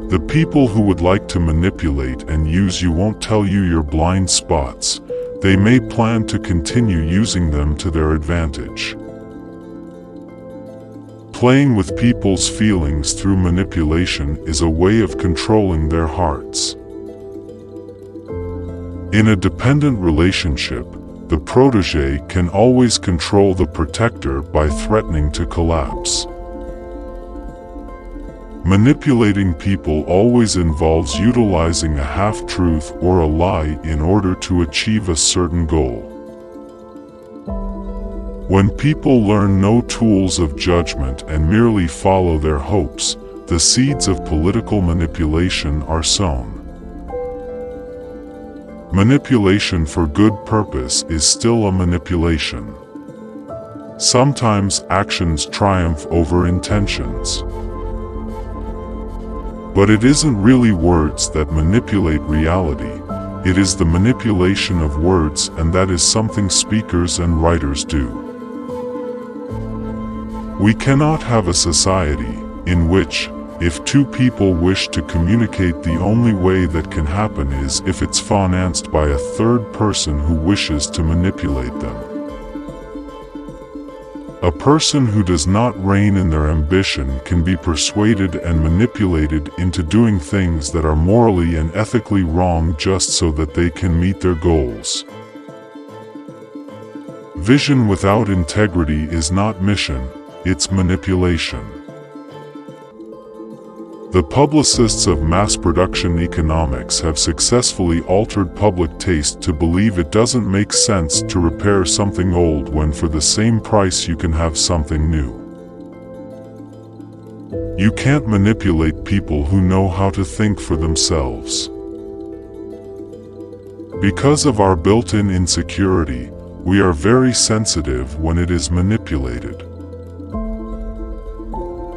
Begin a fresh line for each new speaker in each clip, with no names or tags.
The people who would like to manipulate and use you won't tell you your blind spots. They may plan to continue using them to their advantage. Playing with people's feelings through manipulation is a way of controlling their hearts. In a dependent relationship, the protégé can always control the protector by threatening to collapse. Manipulating people always involves utilizing a half-truth or a lie in order to achieve a certain goal. When people learn no tools of judgment and merely follow their hopes, the seeds of political manipulation are sown. Manipulation for good purpose is still a manipulation. Sometimes actions triumph over intentions. But it isn't really words that manipulate reality. It is the manipulation of words, and that is something speakers and writers do. We cannot have a society in which, if two people wish to communicate, the only way that can happen is if it's financed by a third person who wishes to manipulate them. A person who does not rein in their ambition can be persuaded and manipulated into doing things that are morally and ethically wrong just so that they can meet their goals. Vision without integrity is not mission, it's manipulation. The publicists of mass production economics have successfully altered public taste to believe it doesn't make sense to repair something old when for the same price you can have something new. You can't manipulate people who know how to think for themselves. Because of our built-in insecurity, we are very sensitive when it is manipulated.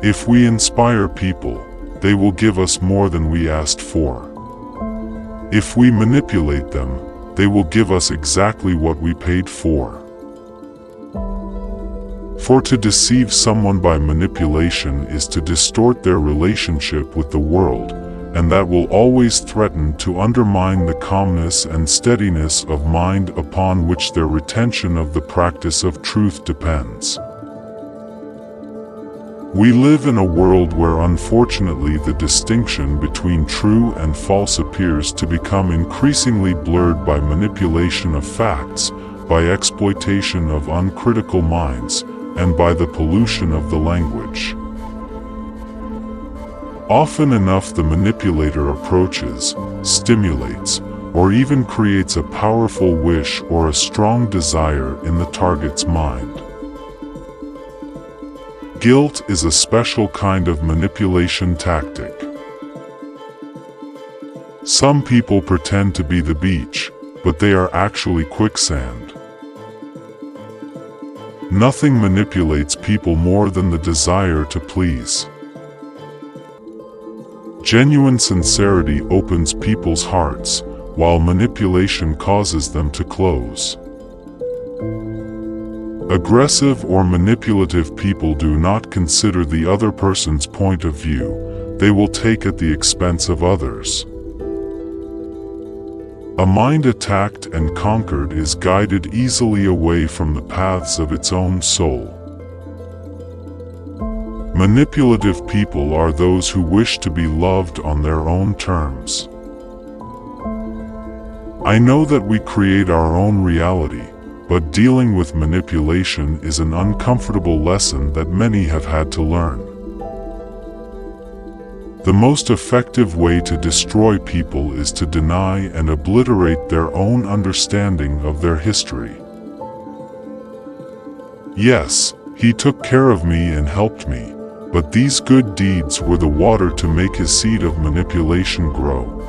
If we inspire people, they will give us more than we asked for. If we manipulate them, they will give us exactly what we paid for. For to deceive someone by manipulation is to distort their relationship with the world, and that will always threaten to undermine the calmness and steadiness of mind upon which their retention of the practice of truth depends. We live in a world where unfortunately the distinction between true and false appears to become increasingly blurred by manipulation of facts, by exploitation of uncritical minds, and by the pollution of the language. Often enough the manipulator approaches, stimulates, or even creates a powerful wish or a strong desire in the target's mind. Guilt is a special kind of manipulation tactic. Some people pretend to be the beach, but they are actually quicksand. Nothing manipulates people more than the desire to please. Genuine sincerity opens people's hearts, while manipulation causes them to close. Aggressive or manipulative people do not consider the other person's point of view, they will take at the expense of others. A mind attacked and conquered is guided easily away from the paths of its own soul. Manipulative people are those who wish to be loved on their own terms. I know that we create our own reality, but dealing with manipulation is an uncomfortable lesson that many have had to learn. The most effective way to destroy people is to deny and obliterate their own understanding of their history. Yes, he took care of me and helped me, but these good deeds were the water to make his seed of manipulation grow.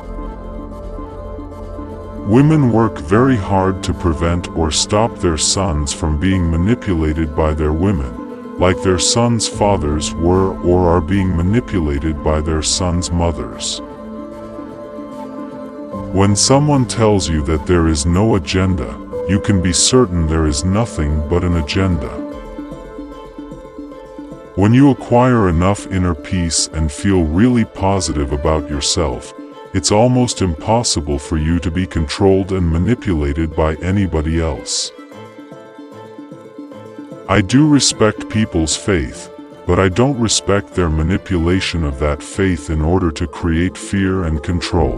Women work very hard to prevent or stop their sons from being manipulated by their women, like their sons' fathers were or are being manipulated by their sons' mothers. When someone tells you that there is no agenda, you can be certain there is nothing but an agenda. When you acquire enough inner peace and feel really positive about yourself, it's almost impossible for you to be controlled and manipulated by anybody else. I do respect people's faith, but I don't respect their manipulation of that faith in order to create fear and control.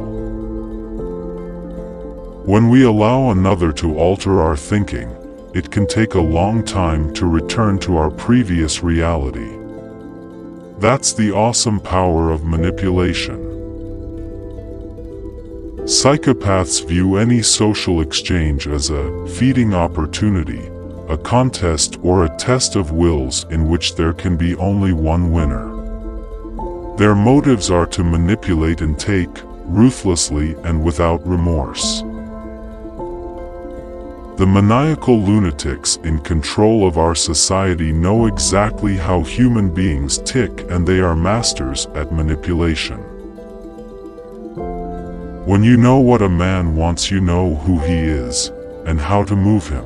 When we allow another to alter our thinking, it can take a long time to return to our previous reality. That's the awesome power of manipulation. Psychopaths view any social exchange as a feeding opportunity, a contest or a test of wills in which there can be only one winner. Their motives are to manipulate and take, ruthlessly and without remorse. The maniacal lunatics in control of our society know exactly how human beings tick, and they are masters at manipulation. When you know what a man wants, you know who he is, and how to move him.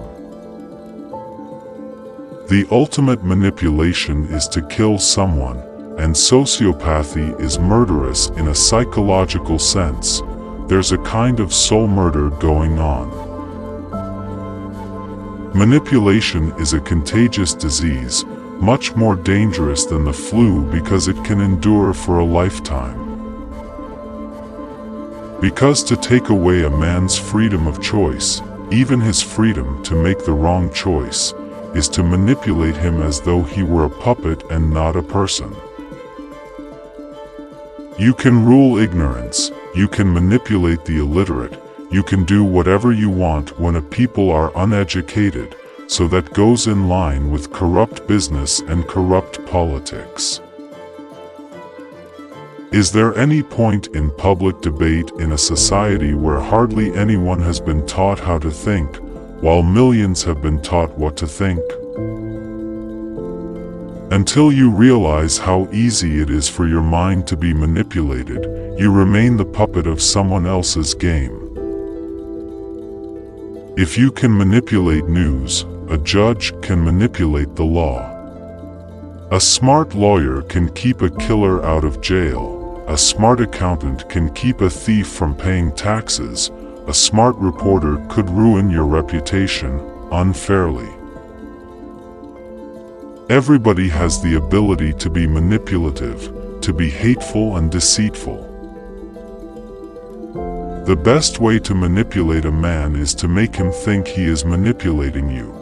The ultimate manipulation is to kill someone, and sociopathy is murderous in a psychological sense. There's a kind of soul murder going on. Manipulation is a contagious disease, much more dangerous than the flu because it can endure for a lifetime. Because to take away a man's freedom of choice, even his freedom to make the wrong choice, is to manipulate him as though he were a puppet and not a person. You can rule ignorance, you can manipulate the illiterate, you can do whatever you want when a people are uneducated, so that goes in line with corrupt business and corrupt politics. Is there any point in public debate in a society where hardly anyone has been taught how to think, while millions have been taught what to think? Until you realize how easy it is for your mind to be manipulated, you remain the puppet of someone else's game. If you can manipulate news, a judge can manipulate the law. A smart lawyer can keep a killer out of jail. A smart accountant can keep a thief from paying taxes. A smart reporter could ruin your reputation unfairly. Everybody has the ability to be manipulative, to be hateful and deceitful. The best way to manipulate a man is to make him think he is manipulating you.